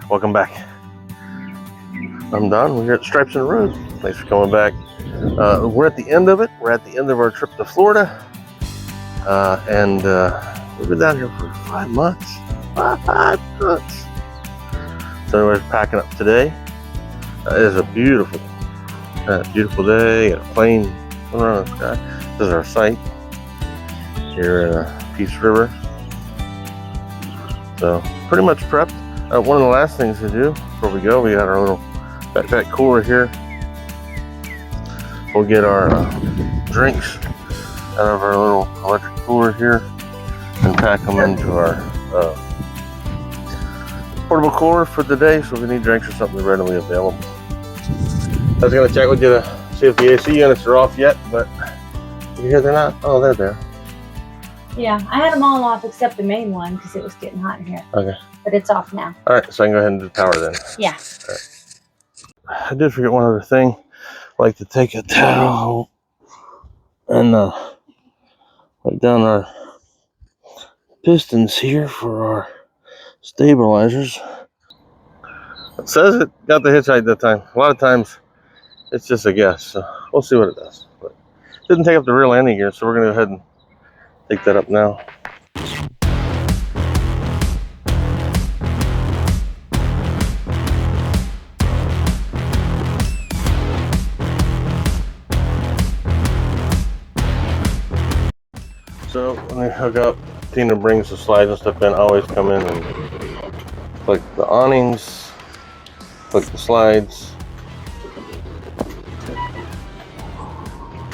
welcome back. I'm Don. We're here at Stripes in the Road. Thanks for coming back. We're at the end of it. We're at the end of our trip to Florida. And we've been down here for 5 months. 5 months. So we're packing up today. It is a beautiful day. Got a plane around the sky. This is our site here in Peace River. So pretty much prepped. One of the last things to do before we go, we got our little backpack cooler here. We'll get our drinks out of our little electric cooler here and pack them into our portable cooler for the day, so if we need drinks or something, they're readily available. I was going to check with you to see if the AC units are off yet, but you hear they're not? Oh, they're there. Yeah, I had them all off except the main one because it was getting hot in here. Okay. But it's off now. All right, so I can go ahead and do the power then. Yeah. All right. I did forget one other thing. I like to take a towel and put down our pistons here for our stabilizers. It says it got the hitch height that time. A lot of times it's just a guess, so we'll see what it does. But it didn't take up the rear landing gear, so we're going to go ahead and take that up now. So when we hook up, Tina brings the slides and stuff in. I always come in and click the awnings, click the slides,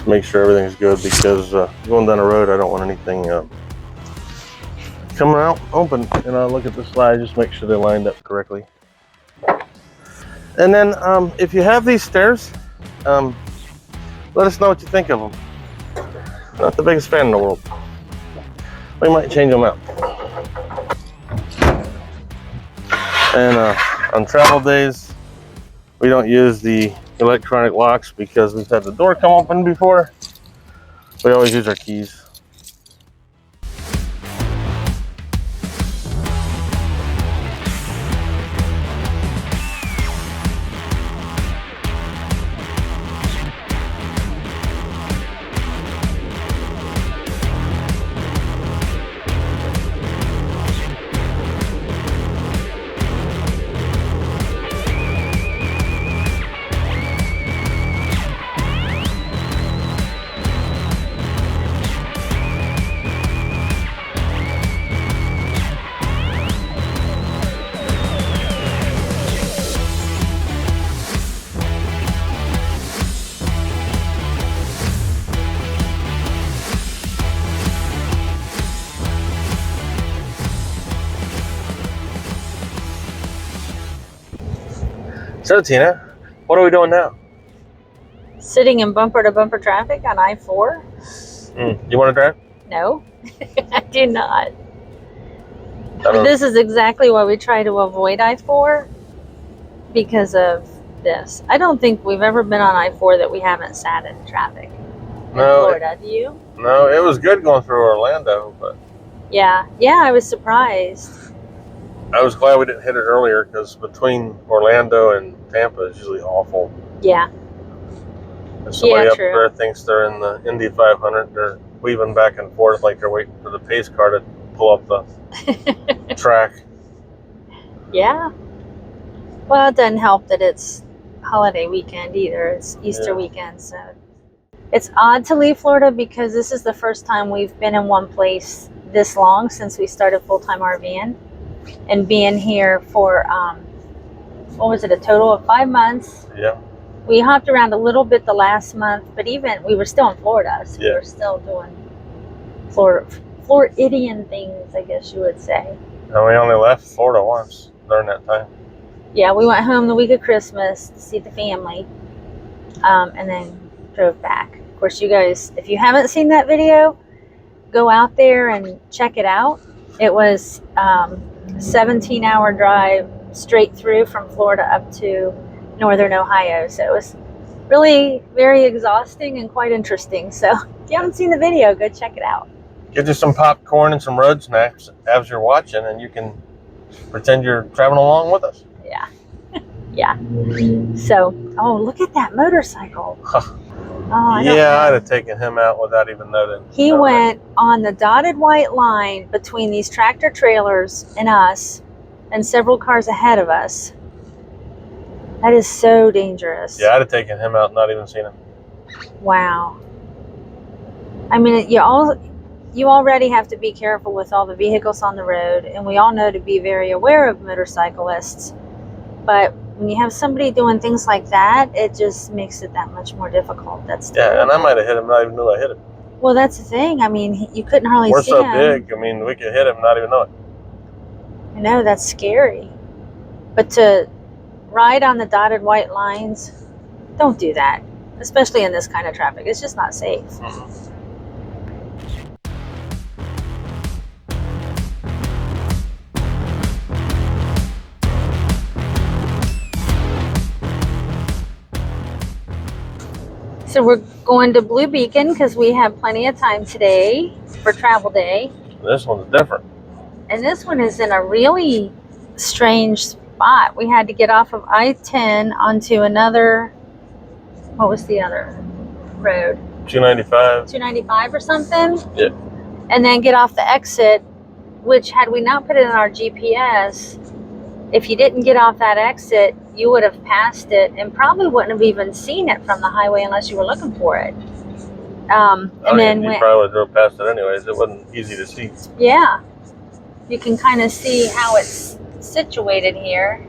make sure everything's good, because going down the road I don't want anything coming out open. And I'll look at the slides, just make sure they're lined up correctly. And then if you have these stairs, let us know what you think of them. Not the biggest fan in the world. We might change them out. And on travel days, we don't use the electronic locks because we've had the door come open before. We always use our keys. So Tina, what are we doing now? Sitting in bumper-to-bumper traffic on I-4? You want to drive? No, I do not. This is exactly why we try to avoid I-4, because of this. I don't think we've ever been on I-4 that we haven't sat in traffic in Florida. Do you? No, it was good going through Orlando, but yeah, I was surprised. I was glad we didn't hit it earlier, because between Orlando and Tampa is usually awful. Yeah. If somebody up there thinks they're in the Indy 500, they're weaving back and forth like they're waiting for the pace car to pull up the track. Yeah. Well, it doesn't help that it's holiday weekend either. It's Easter weekend, so it's odd to leave Florida because this is the first time we've been in one place this long since we started full-time RVing. And being here for, what was it, a total of 5 months? Yeah. We hopped around a little bit the last month, but even, we were still in Florida, so we were still doing Floridian things, I guess you would say. And we only left Florida once during that time. Yeah, we went home the week of Christmas to see the family, and then drove back. Of course, you guys, if you haven't seen that video, go out there and check it out. It was 17-hour drive straight through from Florida up to northern Ohio. So it was really very exhausting and quite interesting. So if you haven't seen the video, go check it out. Get you some popcorn and some road snacks as you're watching, and you can pretend you're traveling along with us. Yeah. Yeah. So, oh, look at that motorcycle. Oh, yeah, I'd have taken him out without even noting. He went on the dotted white line between these tractor trailers and us, and several cars ahead of us. That is so dangerous. Yeah, I'd have taken him out and not even seen him. Wow. I mean, you already have to be careful with all the vehicles on the road, and we all know to be very aware of motorcyclists. But when you have somebody doing things like that, it just makes it that much more difficult. That's terrible. Yeah, and I might have hit him, not even know I hit him. Well, that's the thing. I mean, you couldn't hardly see him. We're so big. I mean, we could hit him, not even know it. I know, that's scary. But to ride on the dotted white lines, don't do that. Especially in this kind of traffic. It's just not safe. Mm-hmm. So we're going to Blue Beacon because we have plenty of time today for travel day. This one's different. And this one is in a really strange spot. We had to get off of I-10 onto another, what was the other road? 295. 295 or something? Yeah. And then get off the exit, which had we not put it in our GPS, if you didn't get off that exit, you would have passed it and probably wouldn't have even seen it from the highway unless you were looking for it. And then you probably would have drove past it anyways. It wasn't easy to see. Yeah. You can kind of see how it's situated here.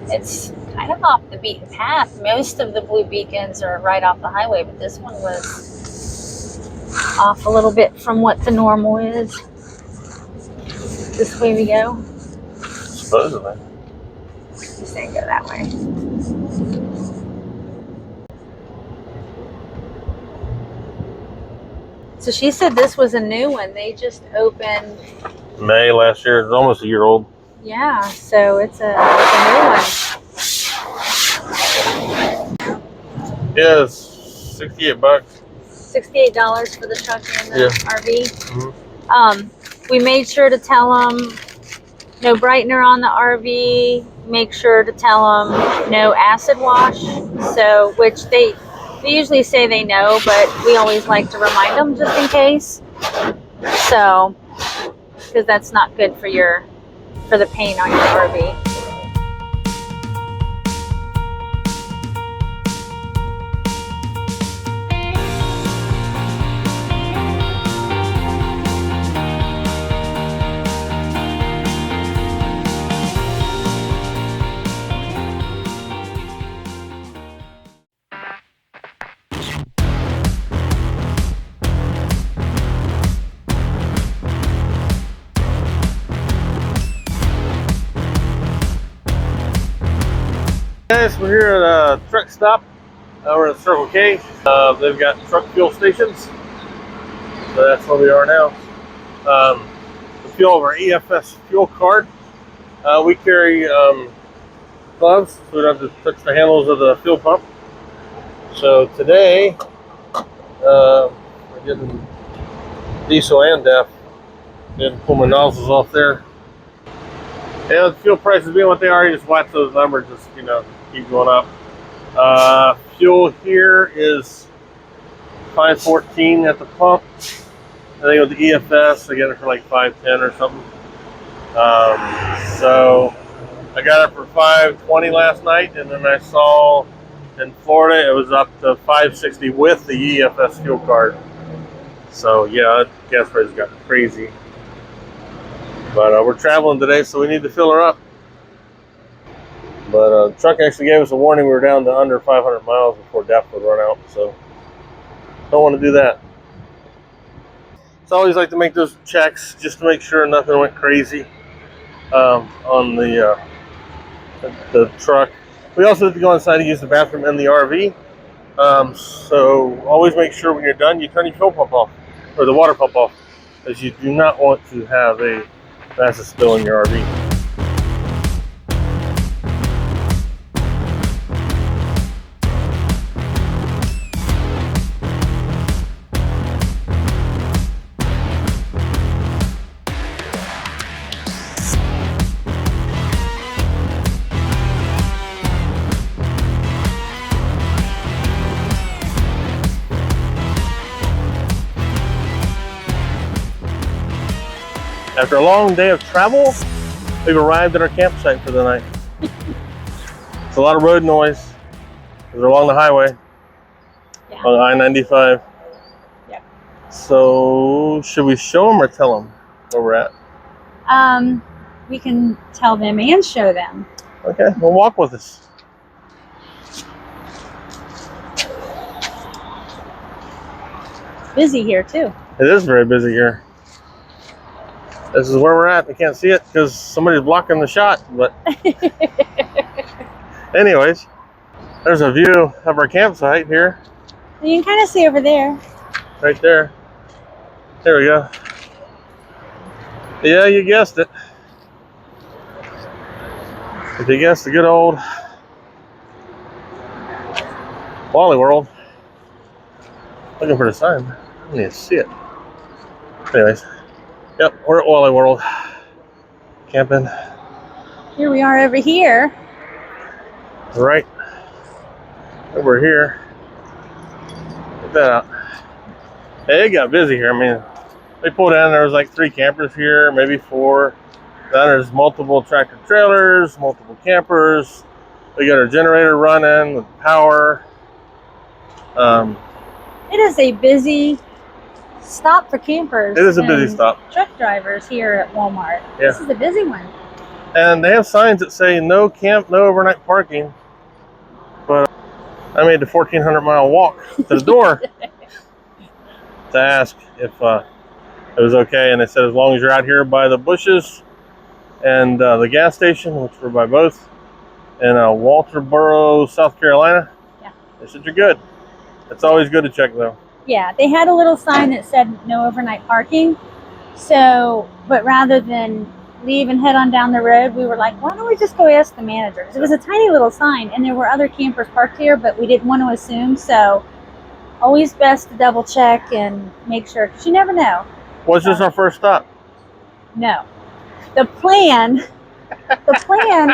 It's kind of off the beaten path. Most of the Blue Beacons are right off the highway, but this one was off a little bit from what the normal is. This way we go? Supposedly. You say go that way. So she said this was a new one. They just opened May last year. It's almost a year old. Yeah, so it's a new one. Yeah, it's 68 bucks. $68 for the truck and the RV. Mm-hmm. We made sure to tell them no brightener on the RV. Make sure to tell them no acid wash. So, which they usually say they know, but we always like to remind them just in case. So, because that's not good for the paint on your RV. Guys, we're here at a truck stop. We're at Circle K. They've got truck fuel stations. So that's where we are now. The fuel of our EFS fuel card. We carry gloves, so we don't have to touch the handles of the fuel pump. So today, we're getting diesel and DEF. Didn't pull my nozzles off there. Yeah, the fuel prices being what they are, you just watch those numbers, just, you know, keep going up. Fuel here is $5.14 at the pump. I think with the EFS, I get it for like $5.10 or something. So I got it for $5.20 last night, and then I saw in Florida it was up to $5.60 with the EFS fuel card. So yeah, gas prices got crazy. But we're traveling today, so we need to fill her up. But the truck actually gave us a warning. We were down to under 500 miles before DEF would run out, so don't want to do that. So I always like to make those checks just to make sure nothing went crazy on the truck. We also have to go inside and use the bathroom in the RV. So always make sure when you're done, you turn your fuel pump off, or the water pump off, as you do not want to have a massive spill in your RV. After a long day of travel, we've arrived at our campsite for the night. It's a lot of road noise because we're along the highway, on I-95. Yep. So, should we show them or tell them where we're at? We can tell them and show them. Okay, well, walk with us. Busy here too. It is very busy here. This is where we're at. We can't see it because somebody's blocking the shot, but anyways, there's a view of our campsite here. You can kind of see over there. Right there. There we go. Yeah, you guessed it. If you guessed the good old Wally World. Looking for the sign. I don't need to see it. Anyways, yep, we're at Wally World. Camping. Here we are over here. Right over here. Check that out. Hey, it got busy here. I mean, we pulled in, there was like 3 campers here, maybe 4. Then there's multiple tractor trailers, multiple campers. We got our generator running with power. It is a busy stop for campers. It is a busy stop. Truck drivers here at Walmart. Yeah. This is a busy one. And they have signs that say no camp, no overnight parking. But I made the 1,400-mile walk to the door to ask if it was okay. And they said as long as you're out here by the bushes and the gas station, which we're by both, in Walterboro, South Carolina, they said you're good. It's always good to check though. Yeah, they had a little sign that said no overnight parking. So, but rather than leave and head on down the road, we were like, why don't we just go ask the managers? It was a tiny little sign and there were other campers parked here, but we didn't want to assume. So always best to double check and make sure, because you never know. Was this our first stop? No. The plan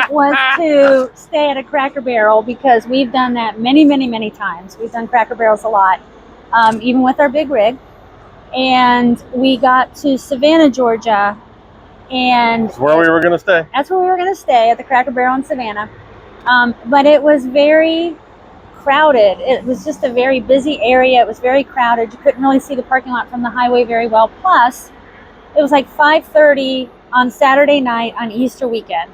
was to stay at a Cracker Barrel because we've done that many, many, many times. We've done Cracker Barrels a lot, even with our big rig. And we got to Savannah, Georgia, and That's where we were going to stay. That's where we were going to stay, at the Cracker Barrel in Savannah. But it was very crowded. It was just a very busy area. It was very crowded. You couldn't really see the parking lot from the highway very well. Plus, it was like 5:30 on Saturday night on Easter weekend.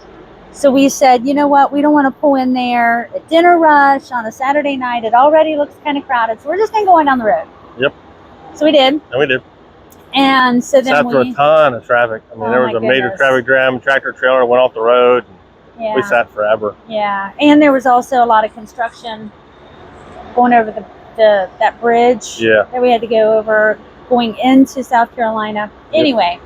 So we said, you know what, we don't want to pull in there at dinner rush on a Saturday night. It already looks kind of crowded, so we're just going to go on down the road. Yep. So we did. And we did. And so then sat through a ton of traffic. I mean, there was a major traffic jam. Tractor trailer went off the road. Yeah. We sat forever. Yeah, and there was also a lot of construction going over that bridge that we had to go over going into South Carolina. Anyway,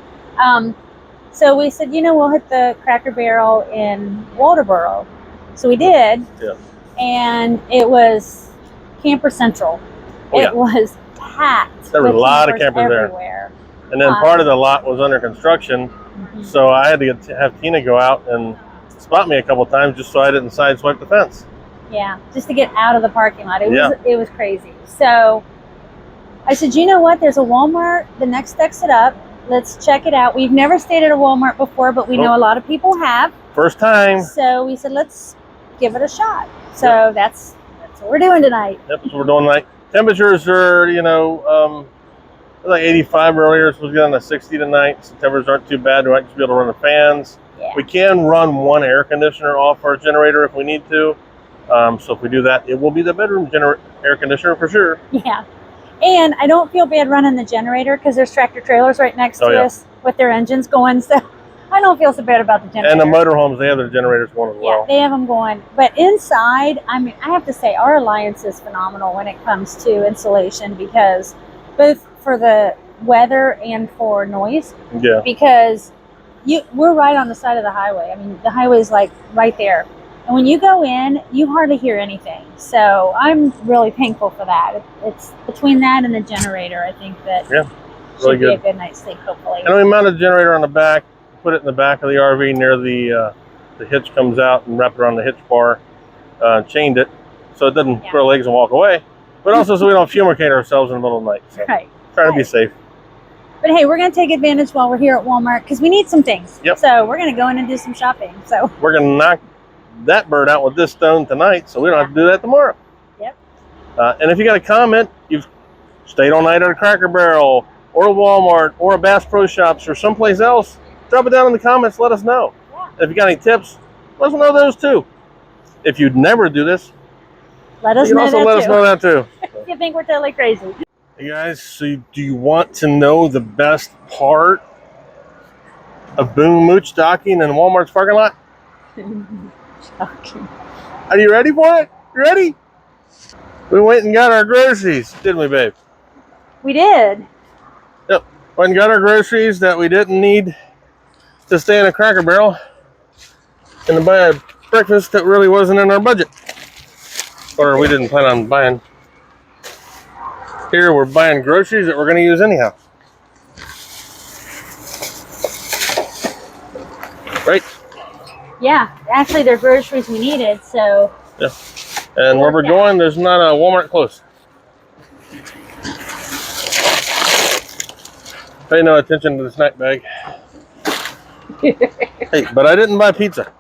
so we said, you know, we'll hit the Cracker Barrel in Walterboro. So we did. Yeah. And it was camper central. It was packed. There was a lot of campers everywhere. There. And then part of the lot was under construction. So I had to have Tina go out and spot me a couple times just so I didn't sideswipe the fence. Yeah, just to get out of the parking lot. It was crazy. So I said, you know what? There's a Walmart the next exit up. Let's check it out. We've never stayed at a Walmart before, but we know a lot of people have. First time. So we said, let's give it a shot. So that's what we're doing tonight. Yep, so we're doing tonight. Temperatures are, you know, like 85 earlier, so we're getting a 60 tonight. So temperatures aren't too bad. We might just be able to run the fans. Yeah. We can run one air conditioner off our generator if we need to. So if we do that, it will be the bedroom air conditioner for sure. Yeah. And I don't feel bad running the generator because there's tractor trailers right next to us with their engines going. So I don't feel so bad about the generator. And the motorhomes, they have their generators going as well. Yeah, they have them going. But inside, I mean, I have to say our alliance is phenomenal when it comes to insulation, because both for the weather and for noise. Yeah. Because we're right on the side of the highway. I mean, the highway is like right there. And when you go in, you hardly hear anything. So I'm really thankful for that. It's between that and the generator, I think that really should be a good night's sleep, hopefully. And we mounted the generator on the back, put it in the back of the RV near the hitch comes out, and wrapped around the hitch bar, chained it so it doesn't throw legs and walk away. But also so we don't fumigate ourselves in the middle of the night. So trying to be safe. But hey, we're going to take advantage while we're here at Walmart because we need some things. Yep. So we're going to go in and do some shopping. So we're going to knock that bird out with this stone tonight, so we don't have to do that tomorrow. Yep. And if you got a comment, you've stayed all night at a Cracker Barrel or a Walmart or a Bass Pro Shops or someplace else, drop it down in the comments. Let us know. Yeah. If you got any tips, let us know those too. If you'd never do this, let us you know can also let us know that too. If you think we're totally crazy. Hey guys, so do you want to know the best part of Boom Mooch docking in Walmart's parking lot? Shocking. Are you ready for it? You ready? We went and got our groceries, didn't we, babe? We did. Yep. Went and got our groceries that we didn't need to stay in a Cracker Barrel and to buy a breakfast that really wasn't in our budget. Or we didn't plan on buying. Here we're buying groceries that we're going to use anyhow. Right? Yeah, actually they're groceries we needed, so. Yeah. And where we're going, there's not a Walmart close. Pay no attention to the snack bag. Hey, but I didn't buy pizza.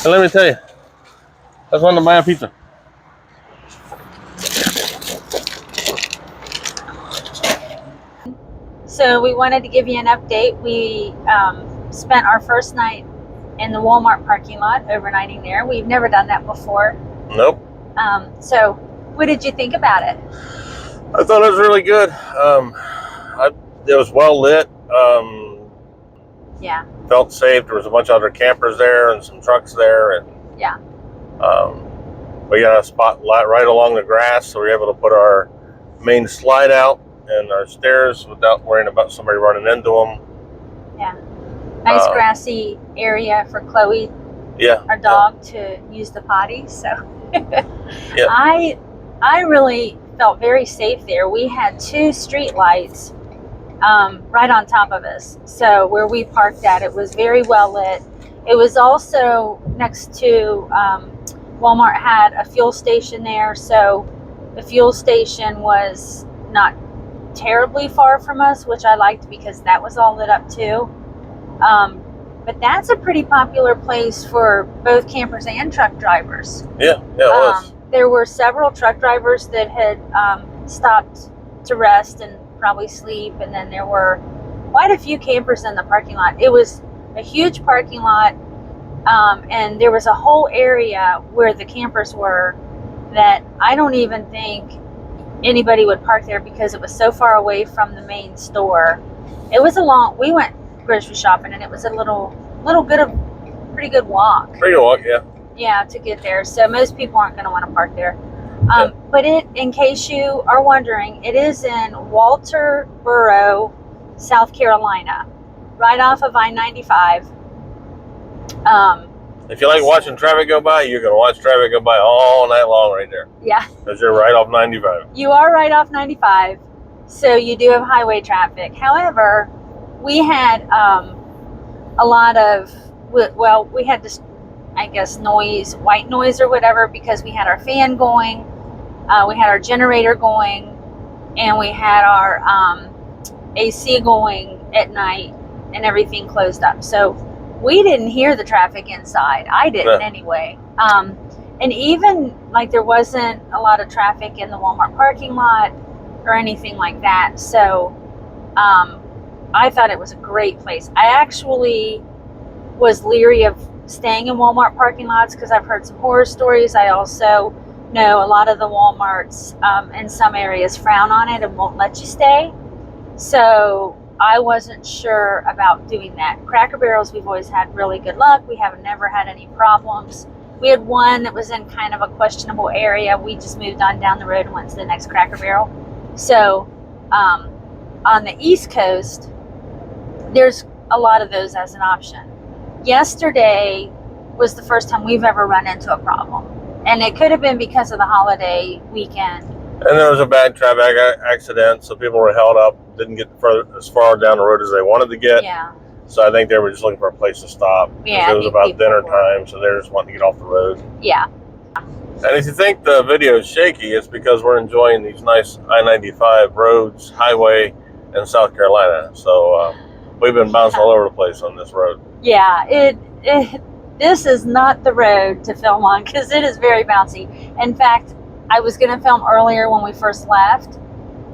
And let me tell you, I just wanted to buy a pizza. So we wanted to give you an update. We spent our first night in the Walmart parking lot, overnighting there. We've never done that before. Nope. So what did you think about it? I thought it was really good. It was well lit. Yeah. Felt safe. There was a bunch of other campers there and some trucks there, and yeah. We got a spot right along the grass, so we were able to put our main slide out and our stairs without worrying about somebody running into them. Yeah. Nice grassy area for Chloe, our dog, to use the potty. So yeah. I really felt very safe there. We had 2 street lights right on top of us. So where we parked at, it was very well lit. It was also next to Walmart had a fuel station there. So the fuel station was not terribly far from us, which I liked because that was all lit up too. But that's a pretty popular place for both campers and truck drivers. Yeah, it was. There were several truck drivers that had stopped to rest and probably sleep, and then there were quite a few campers in the parking lot. It was a huge parking lot, and there was a whole area where the campers were that I don't even think anybody would park there because it was so far away from the main store. It was we went grocery shopping, and it was a pretty good walk. Pretty good walk, yeah. Yeah, to get there. So most people aren't going to want to park there. But in case you are wondering, it is in Walterboro, South Carolina, right off of I-95. If you like watching traffic go by, you're going to watch traffic go by all night long right there. Yeah. Because you're right off 95. You are right off 95, so you do have highway traffic. However, we had a lot of, we had this, I guess, white noise or whatever, because we had our fan going, we had our generator going, and we had our AC going at night, and everything closed up. So we didn't hear the traffic inside. I didn't anyway. And even like there wasn't a lot of traffic in the Walmart parking lot or anything like that. So I thought it was a great place. I actually was leery of staying in Walmart parking lots because I've heard some horror stories. I also know a lot of the Walmarts in some areas frown on it and won't let you stay. So I wasn't sure about doing that. Cracker Barrels, we've always had really good luck. We have never had any problems. We had one that was in kind of a questionable area. We just moved on down the road and went to the next Cracker Barrel. So on the East Coast, there's a lot of those as an option. Yesterday was the first time we've ever run into a problem. And it could have been because of the holiday weekend. And there was a bad traffic accident, so people were held up, didn't get as far down the road as they wanted to get. Yeah. So I think they were just looking for a place to stop. Yeah, it was about dinner time, so they were just wanting to get off the road. Yeah. And if you think the video is shaky, it's because we're enjoying these nice I-95 roads, highway in South Carolina. So we've been bouncing all over the place on this road. Yeah, this is not the road to film on because it is very bouncy. In fact, I was going to film earlier when we first left,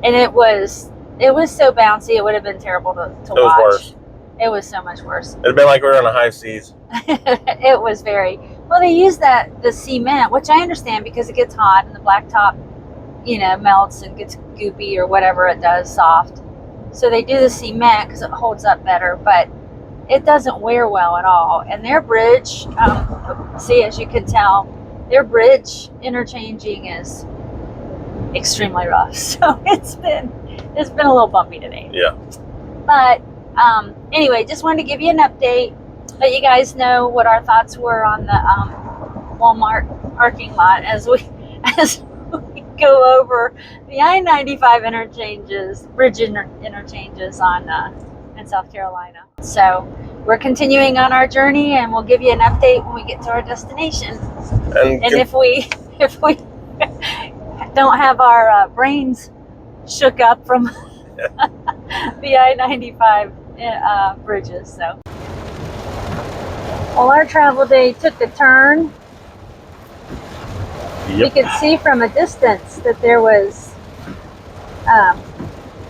and it was so bouncy it would have been terrible to watch. It was worse. It was so much worse. It'd been like we were on the high seas. It was very well. They use the cement, which I understand because it gets hot and the blacktop, you know, melts and gets goopy or whatever it does, soft. So they do the cement because it holds up better, but it doesn't wear well at all. And their bridge, see, as you can tell, their bridge interchanging is extremely rough. So it's been a little bumpy today. Yeah. But anyway, just wanted to give you an update, let you guys know what our thoughts were on the Walmart parking lot as we go over the I-95 interchanges, bridge interchanges in South Carolina. So we're continuing on our journey, and we'll give you an update when we get to our destination. And if we don't have our brains shook up from the I-95 bridges. So, well, our travel day took a turn. Yep. We could see from a distance that there was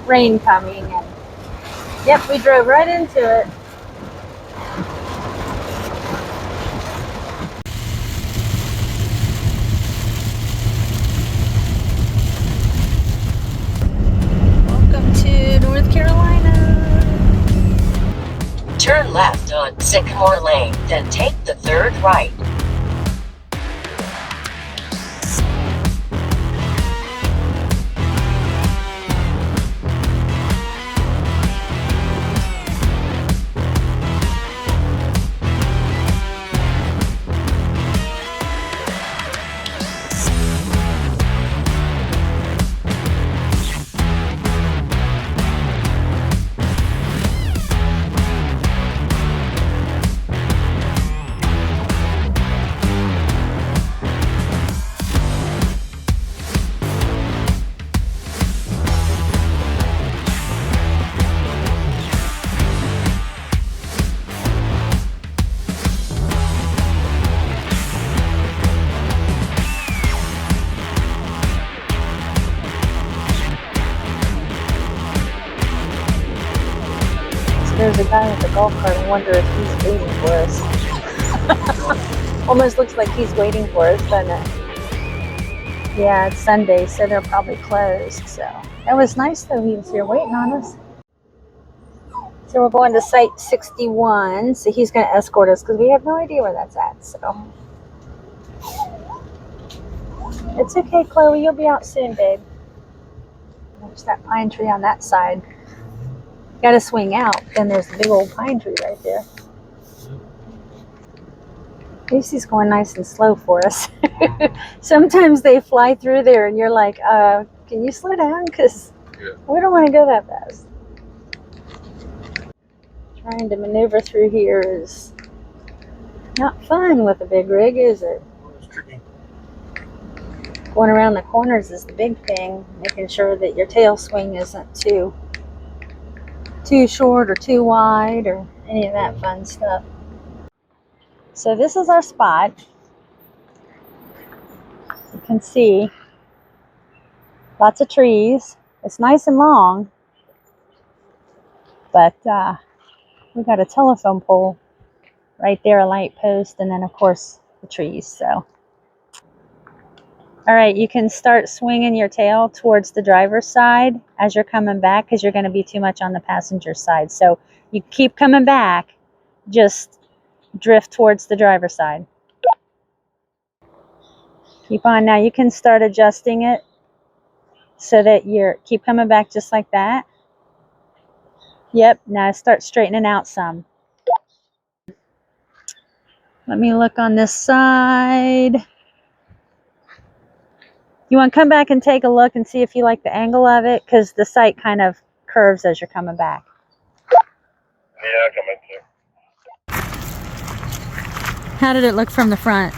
rain coming, and yep, we drove right into it. Welcome to North Carolina. Turn left on Sycamore Lane, then take the 3rd right. There's a guy with a golf cart. I wonder if he's waiting for us. Almost looks like he's waiting for us, doesn't it? Yeah, it's Sunday, so they're probably closed. So it was nice though. He was here waiting on us. So we're going to Site 61. So he's going to escort us because we have no idea where that's at. So it's okay, Chloe. You'll be out soon, babe. There's that pine tree on that side. Got to swing out, then there's a big old pine tree right there. At least he's going nice and slow for us. Sometimes they fly through there and you're like, can you slow down? Because we don't want to go that fast. Trying to maneuver through here is not fun with a big rig, is it? It's tricky. Going around the corners is the big thing, making sure that your tail swing isn't too short or too wide or any of that fun stuff. So this is our spot. You can see lots of trees. It's nice and long, but we got a telephone pole right there, a light post, and then of course the trees. So all right, you can start swinging your tail towards the driver's side as you're coming back because you're going to be too much on the passenger side. So you keep coming back, just drift towards the driver's side. Keep on. Now you can start adjusting it so that keep coming back just like that. Yep, now start straightening out some. Let me look on this side. You want to come back and take a look and see if you like the angle of it, because the sight kind of curves as you're coming back. Yeah, coming too. How did it look from the front?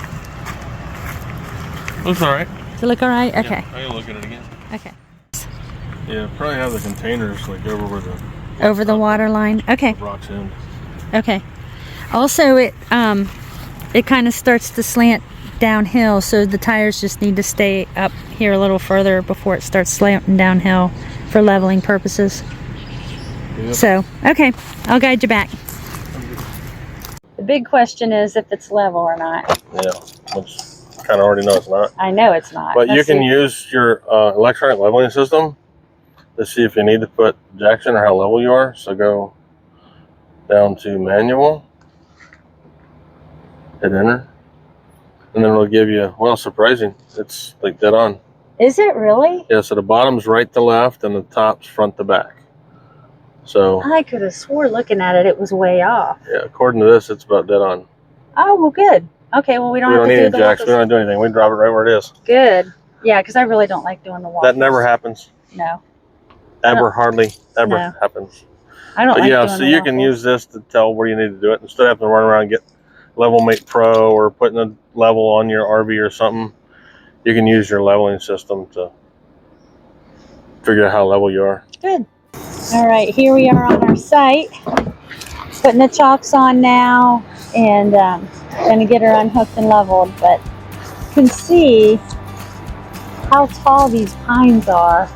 Looks all right. Does it look all right? Okay. Yeah, I can look at it again. Okay. Yeah, probably have the containers like over where the Over the water line. Okay. rocks end. Okay. Also, it kind of starts to slant downhill, so the tires just need to stay up here a little further before it starts slanting downhill for leveling purposes. Yep. So, okay, I'll guide you back. The big question is if it's level or not. Yeah, which kind of already know it's not. I know it's not. But you Let's can see. use your electronic leveling system to see if you need to put Jackson or how level you are. So go down to manual, hit enter, and then it'll give you, well, surprising, it's like dead on. Is it really? Yeah, so the bottom's right to left and the top's front to back. So I could have swore looking at it, it was way off. yeah, according to this, it's about dead on. Oh, well, good. Okay, well, we don't have to need do any the jacks. We don't have to do anything. We drop it right where it is. Good. Yeah, because I really don't like doing the waffles. That never happens. No. Ever, hardly ever No. happens. I don't But like yeah, doing so the you can waffles. use this to tell where you need to do it. Instead of having to run around and get Level Mate Pro or putting a level on your RV or something, you can use your leveling system to figure out how level you are. Good. All right, here we are on our site. Putting the chocks on now and going to get her unhooked and leveled. But you can see how tall these pines are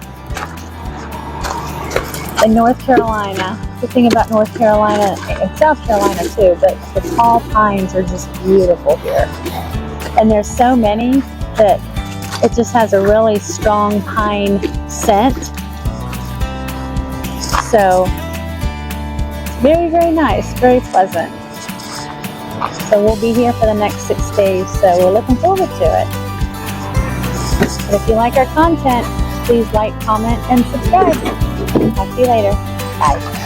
in North Carolina. The thing about North Carolina and South Carolina too, but the tall pines are just beautiful here. And there's so many that it just has a really strong pine scent. So very, very nice, very pleasant. So we'll be here for the next 6 days, so we're looking forward to it. But if you like our content, please like, comment, and subscribe. Talk to you later. Bye.